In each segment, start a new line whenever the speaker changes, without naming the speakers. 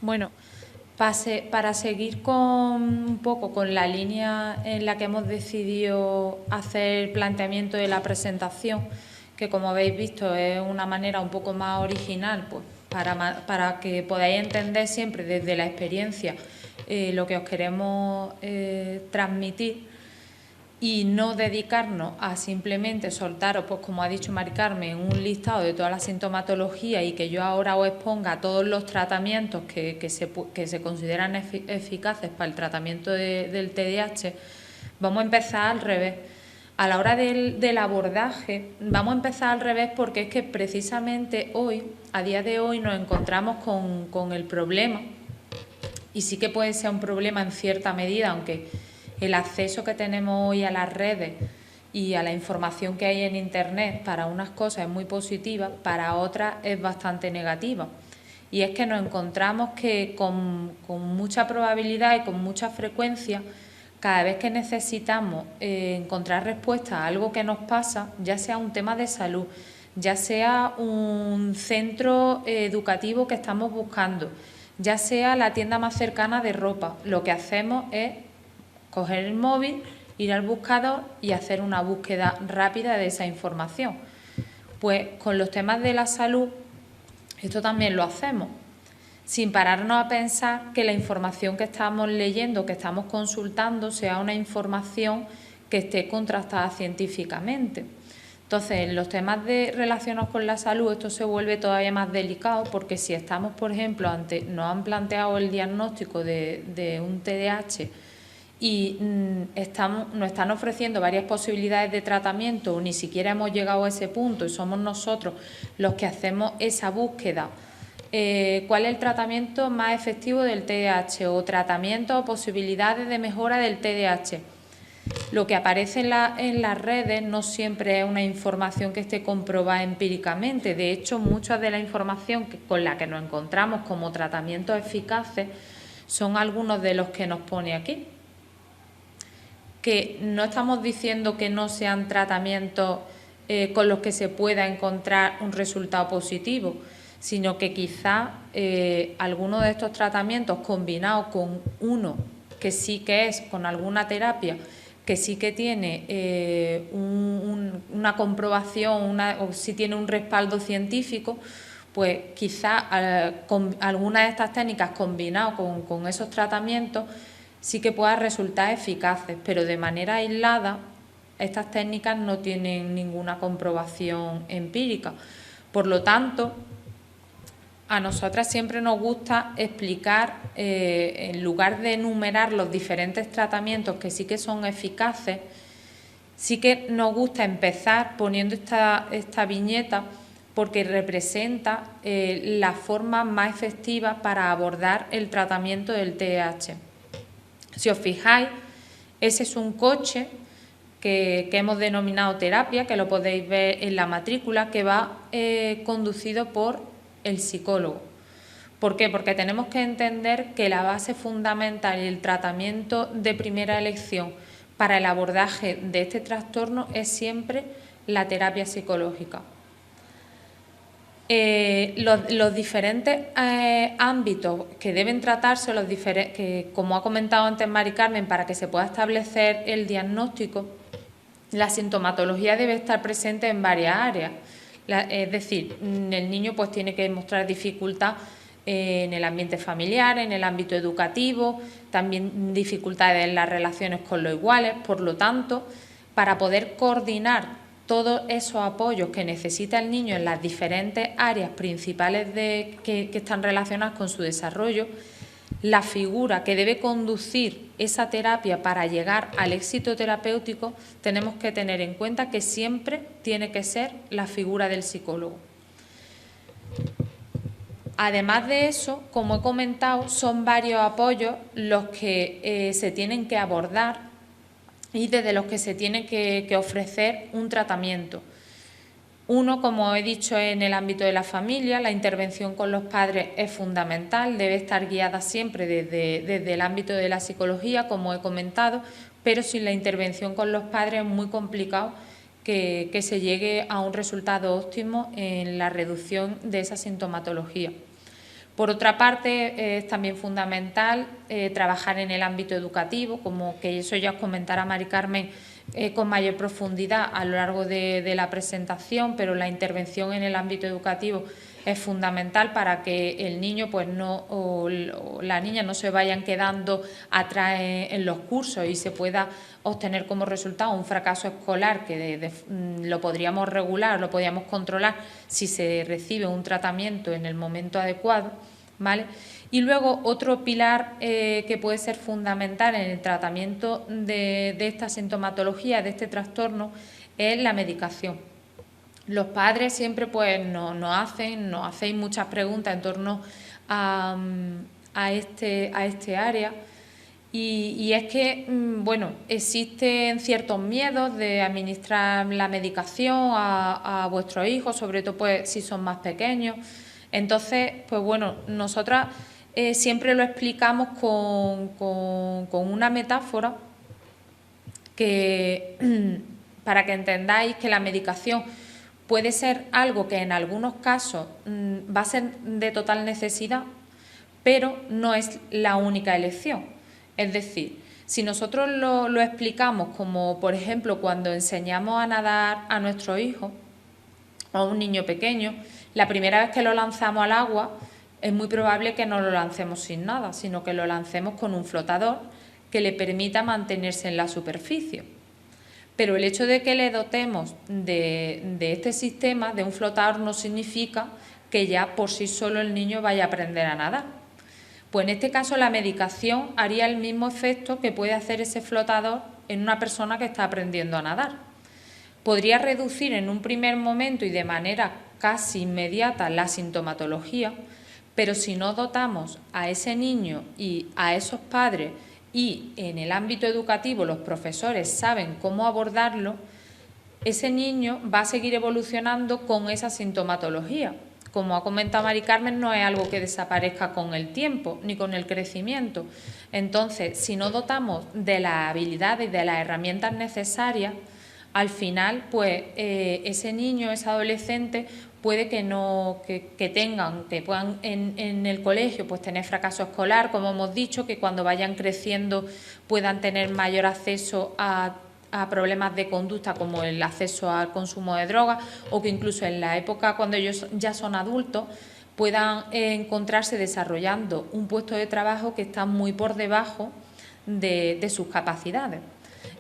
Bueno, para seguir un poco con la línea en la que hemos decidido hacer el planteamiento de la presentación, que como habéis visto es una manera un poco más original, pues para que podáis entender siempre desde la experiencia lo que os queremos transmitir, y no dedicarnos a simplemente soltaros, pues como ha dicho Mari Carmen, un listado de toda la sintomatología y que yo ahora os exponga todos los tratamientos que se consideran eficaces para el tratamiento del TDAH. Vamos a empezar al revés. A la hora del abordaje, vamos a empezar al revés porque es que precisamente hoy, a día de hoy, nos encontramos con el problema, y sí que puede ser un problema en cierta medida, aunque el acceso que tenemos hoy a las redes y a la información que hay en Internet para unas cosas es muy positiva, para otras es bastante negativa. Y es que nos encontramos que con mucha probabilidad y con mucha frecuencia, cada vez que necesitamos encontrar respuesta a algo que nos pasa, ya sea un tema de salud, ya sea un centro educativo que estamos buscando, ya sea la tienda más cercana de ropa, lo que hacemos es coger el móvil, ir al buscador y hacer una búsqueda rápida de esa información. Pues con los temas de la salud, esto también lo hacemos, sin pararnos a pensar que la información que estamos leyendo, que estamos consultando, sea una información que esté contrastada científicamente. Entonces, en los temas relacionados con la salud, esto se vuelve todavía más delicado, porque si estamos, por ejemplo, nos han planteado el diagnóstico de un TDAH y nos están ofreciendo varias posibilidades de tratamiento, o ni siquiera hemos llegado a ese punto y somos nosotros los que hacemos esa búsqueda. ¿Cuál es el tratamiento más efectivo del TDAH? O tratamientos o posibilidades de mejora del TDAH. Lo que aparece en las redes no siempre es una información que esté comprobada empíricamente. De hecho, mucha de la información con la que nos encontramos como tratamientos eficaces son algunos de los que nos pone aquí. Que no estamos diciendo que no sean tratamientos con los que se pueda encontrar un resultado positivo, sino que quizá algunos de estos tratamientos combinados con uno que sí que es con alguna terapia, que sí que tiene una comprobación o sí tiene un respaldo científico, pues quizá con algunas de estas técnicas combinadas con esos tratamientos sí que puedan resultar eficaces, pero de manera aislada estas técnicas no tienen ninguna comprobación empírica. Por lo tanto, a nosotras siempre nos gusta explicar, en lugar de enumerar los diferentes tratamientos que sí que son eficaces, sí que nos gusta empezar poniendo esta viñeta, porque representa la forma más efectiva para abordar el tratamiento del TDAH. Si os fijáis, ese es un coche que hemos denominado terapia, que lo podéis ver en la matrícula, que va conducido por el psicólogo. ¿Por qué? Porque tenemos que entender que la base fundamental y el tratamiento de primera elección para el abordaje de este trastorno es siempre la terapia psicológica. Los diferentes ámbitos que deben tratarse, que, como ha comentado antes Mari Carmen, para que se pueda establecer el diagnóstico, la sintomatología debe estar presente en varias áreas. Es decir, el niño pues tiene que mostrar dificultad en el ambiente familiar, en el ámbito educativo, también dificultades en las relaciones con los iguales. Por lo tanto, para poder coordinar todos esos apoyos que necesita el niño en las diferentes áreas principales que están relacionadas con su desarrollo, la figura que debe conducir esa terapia para llegar al éxito terapéutico, tenemos que tener en cuenta que siempre tiene que ser la figura del psicólogo. Además de eso, como he comentado, son varios apoyos los que se tienen que abordar y desde los que se tiene que ofrecer un tratamiento. Uno, como he dicho, en el ámbito de la familia, la intervención con los padres es fundamental, debe estar guiada siempre desde el ámbito de la psicología, como he comentado, pero sin la intervención con los padres es muy complicado que se llegue a un resultado óptimo en la reducción de esa sintomatología. Por otra parte, es también fundamental trabajar en el ámbito educativo, como que eso ya os comentará Mari Carmen con mayor profundidad a lo largo de la presentación, pero la intervención en el ámbito educativo es fundamental para que el niño pues o la niña no se vayan quedando atrás en los cursos y se pueda obtener como resultado un fracaso escolar que lo podríamos regular, lo podríamos controlar si se recibe un tratamiento en el momento adecuado, ¿vale? Y luego otro pilar que puede ser fundamental en el tratamiento de esta sintomatología, de este trastorno, es la medicación. Los padres siempre pues nos hacéis muchas preguntas en torno a este área y es que, bueno, existen ciertos miedos de administrar la medicación a vuestros hijos, sobre todo pues si son más pequeños. Entonces, pues bueno, nosotras siempre lo explicamos con una metáfora que para que entendáis que la medicación puede ser algo que en algunos casos va a ser de total necesidad, pero no es la única elección. Es decir, si nosotros lo explicamos como, por ejemplo, cuando enseñamos a nadar a nuestros hijos o a un niño pequeño, la primera vez que lo lanzamos al agua es muy probable que no lo lancemos sin nada, sino que lo lancemos con un flotador que le permita mantenerse en la superficie. Pero el hecho de que le dotemos de este sistema, de un flotador, no significa que ya por sí solo el niño vaya a aprender a nadar. Pues en este caso la medicación haría el mismo efecto que puede hacer ese flotador en una persona que está aprendiendo a nadar. Podría reducir en un primer momento y de manera casi inmediata la sintomatología, pero si no dotamos a ese niño y a esos padres y en el ámbito educativo los profesores saben cómo abordarlo, ese niño va a seguir evolucionando con esa sintomatología. Como ha comentado Mari Carmen, no es algo que desaparezca con el tiempo ni con el crecimiento. Entonces, si no dotamos de las habilidades y de las herramientas necesarias, al final, pues ese niño, ese adolescente, puede que puedan en el colegio pues tener fracaso escolar, como hemos dicho, que cuando vayan creciendo puedan tener mayor acceso a problemas de conducta como el acceso al consumo de drogas, o que incluso en la época cuando ellos ya son adultos puedan encontrarse desarrollando un puesto de trabajo que está muy por debajo de sus capacidades.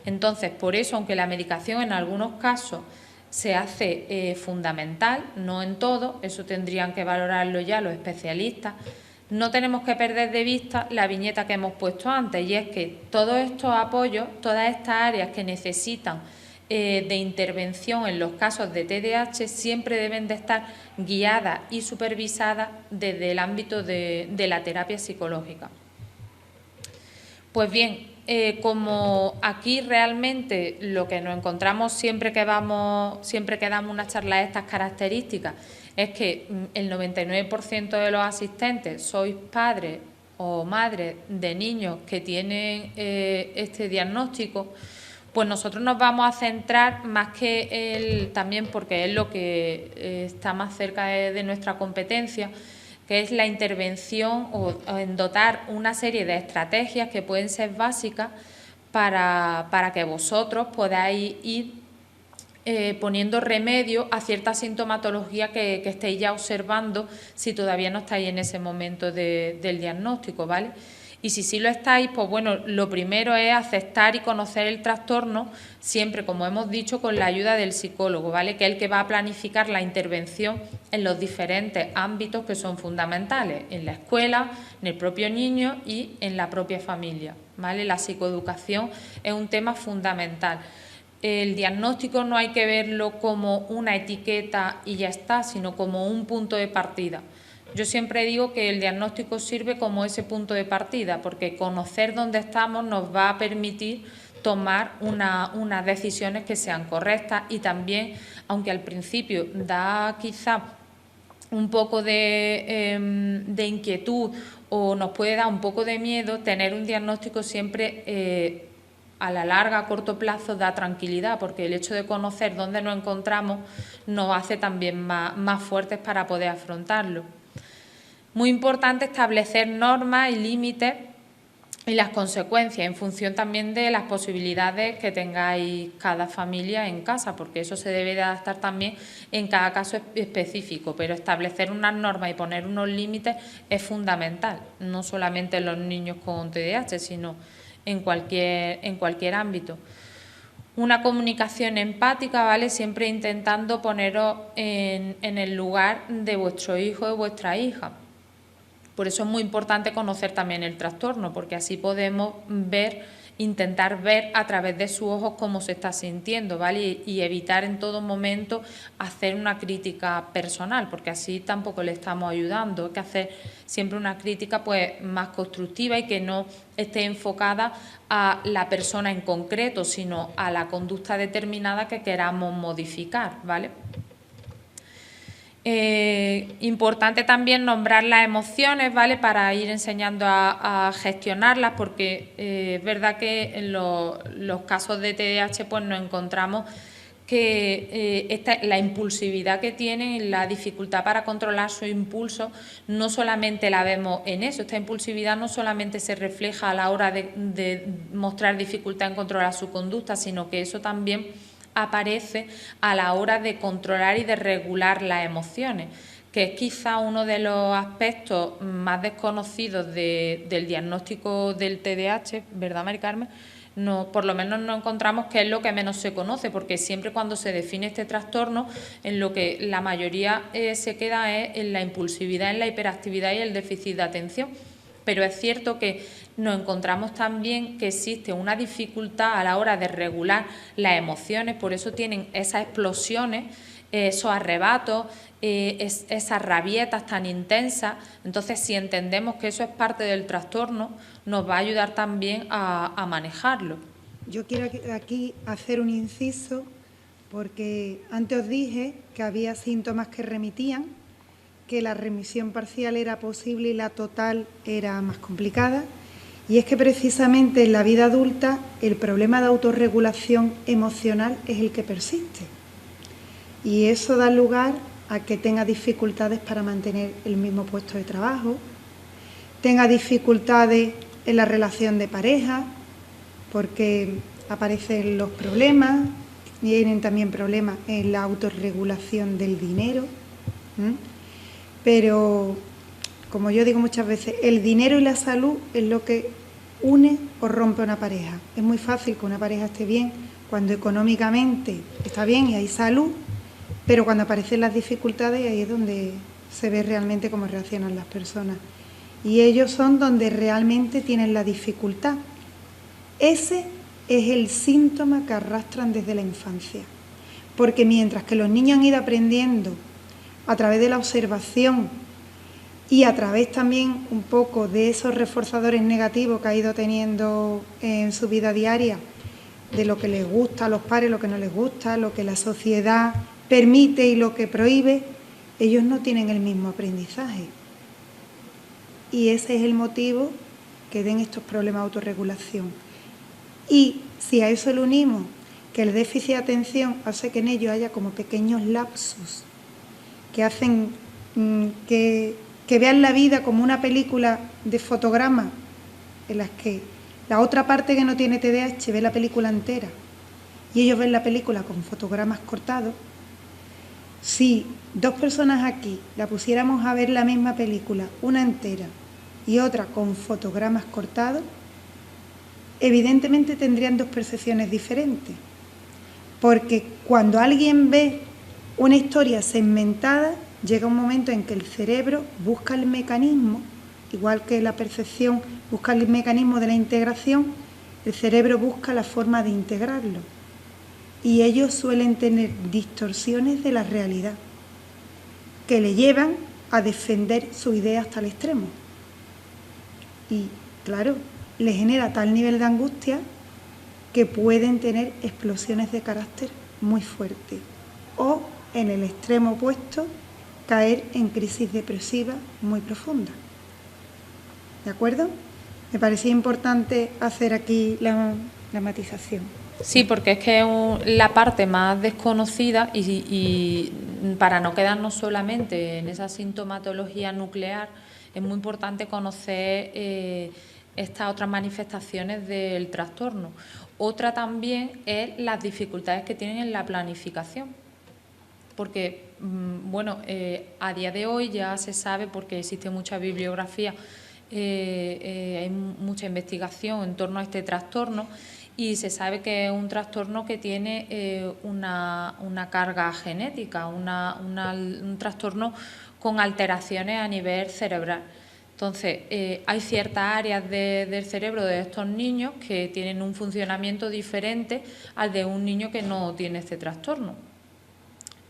Entonces, por eso, aunque la medicación en algunos casos se hace fundamental, no en todo, eso tendrían que valorarlo ya los especialistas, no tenemos que perder de vista la viñeta que hemos puesto antes, y es que todos estos apoyos, todas estas áreas que necesitan de intervención en los casos de TDAH siempre deben de estar guiadas y supervisadas desde el ámbito de la terapia psicológica. Pues bien, como aquí realmente lo que nos encontramos siempre que damos una charla de estas características es que el 99% de los asistentes sois padres o madres de niños que tienen este diagnóstico, pues nosotros nos vamos a centrar más que también porque es lo que está más cerca de nuestra competencia, que es la intervención o en dotar una serie de estrategias que pueden ser básicas para que vosotros podáis ir poniendo remedio a cierta sintomatología que estéis ya observando si todavía no estáis en ese momento del diagnóstico, ¿vale? Y si sí lo estáis, pues bueno, lo primero es aceptar y conocer el trastorno, siempre, como hemos dicho, con la ayuda del psicólogo, ¿vale? Que es el que va a planificar la intervención en los diferentes ámbitos que son fundamentales, en la escuela, en el propio niño y en la propia familia, ¿vale? La psicoeducación es un tema fundamental. El diagnóstico no hay que verlo como una etiqueta y ya está, sino como un punto de partida. Yo siempre digo que el diagnóstico sirve como ese punto de partida, porque conocer dónde estamos nos va a permitir tomar unas decisiones que sean correctas y también, aunque al principio da quizá un poco de inquietud o nos puede dar un poco de miedo, tener un diagnóstico siempre a la larga, a corto plazo, da tranquilidad, porque el hecho de conocer dónde nos encontramos nos hace también más fuertes para poder afrontarlo. Muy importante establecer normas y límites y las consecuencias en función también de las posibilidades que tengáis cada familia en casa, porque eso se debe de adaptar también en cada caso específico, pero establecer unas normas y poner unos límites es fundamental, no solamente en los niños con TDAH, sino en cualquier ámbito. Una comunicación empática, ¿vale? Siempre intentando poneros en el lugar de vuestro hijo o de vuestra hija. Por eso es muy importante conocer también el trastorno, porque así podemos intentar ver a través de sus ojos cómo se está sintiendo, ¿vale? Y evitar en todo momento hacer una crítica personal, porque así tampoco le estamos ayudando. Hay que hacer siempre una crítica pues más constructiva y que no esté enfocada a la persona en concreto, sino a la conducta determinada que queramos modificar, ¿vale? Importante también nombrar las emociones, ¿vale? Para ir enseñando a gestionarlas, porque es verdad que en los casos de TDAH pues nos encontramos que la impulsividad que tienen y la dificultad para controlar su impulso no solamente la vemos en eso, esta impulsividad no solamente se refleja a la hora de mostrar dificultad en controlar su conducta, sino que eso también aparece a la hora de controlar y de regular las emociones, que es quizá uno de los aspectos más desconocidos del diagnóstico del TDAH, ¿verdad, Mari Carmen? No, por lo menos no encontramos que es lo que menos se conoce, porque siempre cuando se define este trastorno, en lo que la mayoría se queda es en la impulsividad, en la hiperactividad y el déficit de atención. Pero es cierto que nos encontramos también que existe una dificultad a la hora de regular las emociones, por eso tienen esas explosiones, esos arrebatos, esas rabietas tan intensas. Entonces, si entendemos que eso es parte del trastorno, nos va a ayudar también a manejarlo.
Yo quiero aquí hacer un inciso, porque antes os dije que había síntomas que remitían, que la remisión parcial era posible y la total era más complicada. Y es que precisamente en la vida adulta el problema de autorregulación emocional es el que persiste. Y eso da lugar a que tenga dificultades para mantener el mismo puesto de trabajo, tenga dificultades en la relación de pareja, porque aparecen los problemas, vienen también problemas en la autorregulación del dinero. Pero, como yo digo muchas veces, el dinero y la salud es lo que une o rompe una pareja. Es muy fácil que una pareja esté bien cuando económicamente está bien y hay salud, pero cuando aparecen las dificultades ahí es donde se ve realmente cómo reaccionan las personas. Y ellos son donde realmente tienen la dificultad. Ese es el síntoma que arrastran desde la infancia. Porque mientras que los niños han ido aprendiendo a través de la observación y a través también un poco de esos reforzadores negativos que ha ido teniendo en su vida diaria, de lo que les gusta a los padres, lo que no les gusta, lo que la sociedad permite y lo que prohíbe, ellos no tienen el mismo aprendizaje. Y ese es el motivo que den estos problemas de autorregulación. Y si a eso le unimos que el déficit de atención hace que en ellos haya como pequeños lapsus que hacen que vean la vida como una película de fotogramas en las que la otra parte que no tiene TDAH ve la película entera y ellos ven la película con fotogramas cortados. Si dos personas aquí la pusiéramos a ver la misma película, una entera y otra con fotogramas cortados, evidentemente tendrían dos percepciones diferentes. Porque cuando alguien ve una historia segmentada, llega un momento en que el cerebro busca el mecanismo, igual que la percepción busca el mecanismo de la integración, el cerebro busca la forma de integrarlo. Y ellos suelen tener distorsiones de la realidad, que le llevan a defender su idea hasta el extremo. Y, claro, le genera tal nivel de angustia que pueden tener explosiones de carácter muy fuertes. O, en el extremo opuesto, caer en crisis depresiva muy profunda. ¿De acuerdo? Me parecía importante hacer aquí la matización.
Sí, porque es que es la parte más desconocida y para no quedarnos solamente en esa sintomatología nuclear, es muy importante conocer estas otras manifestaciones del trastorno. Otra también es las dificultades que tienen en la planificación, porque bueno, a día de hoy ya se sabe, porque existe mucha bibliografía, hay mucha investigación en torno a este trastorno, y se sabe que es un trastorno que tiene una carga genética, un trastorno con alteraciones a nivel cerebral. Entonces, hay ciertas áreas del cerebro de estos niños que tienen un funcionamiento diferente al de un niño que no tiene este trastorno.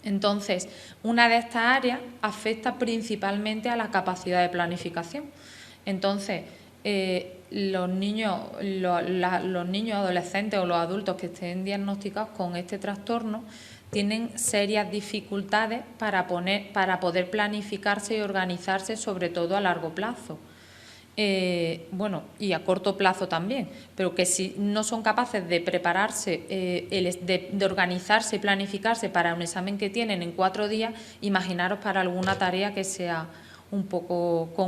Entonces, una de estas áreas afecta principalmente a la capacidad de planificación. Entonces, los niños adolescentes o los adultos que estén diagnosticados con este trastorno tienen serias dificultades para poder planificarse y organizarse, sobre todo a largo plazo. Bueno, y a corto plazo también, pero que si no son capaces de prepararse, de organizarse y planificarse para un examen que tienen en 4 días, imaginaros para alguna tarea que sea con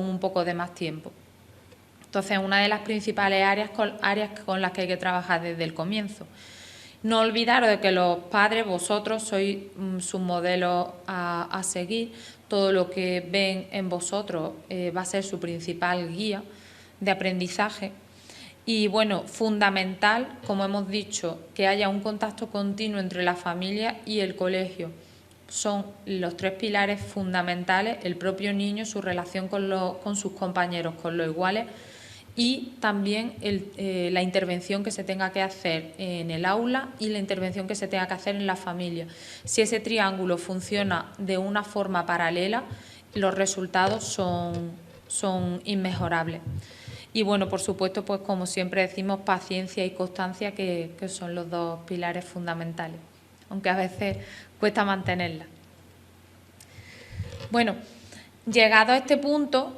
un poco de más tiempo. Entonces, una de las principales áreas con las que hay que trabajar desde el comienzo. No olvidaros de que los padres, vosotros, sois sus modelos a seguir. Todo lo que ven en vosotros va a ser su principal guía de aprendizaje. Y bueno, fundamental, como hemos dicho, que haya un contacto continuo entre la familia y el colegio. Son los 3 pilares fundamentales: el propio niño, su relación con sus compañeros, con los iguales, y también la intervención que se tenga que hacer en el aula y la intervención que se tenga que hacer en la familia. Si ese triángulo funciona de una forma paralela, los resultados son inmejorables. Y bueno, por supuesto, pues como siempre decimos, paciencia y constancia, que son los 2 pilares fundamentales, aunque a veces cuesta mantenerla. Bueno, llegado a este punto,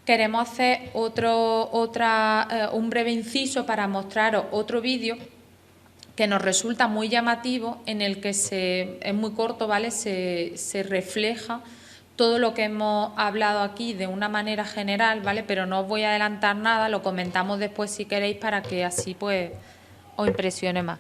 queremos hacer un breve inciso para mostraros otro vídeo que nos resulta muy llamativo, en el que es muy corto, ¿vale? Se refleja todo lo que hemos hablado aquí de una manera general, ¿vale? Pero no os voy a adelantar nada, lo comentamos después si queréis, para que así pues os impresione más.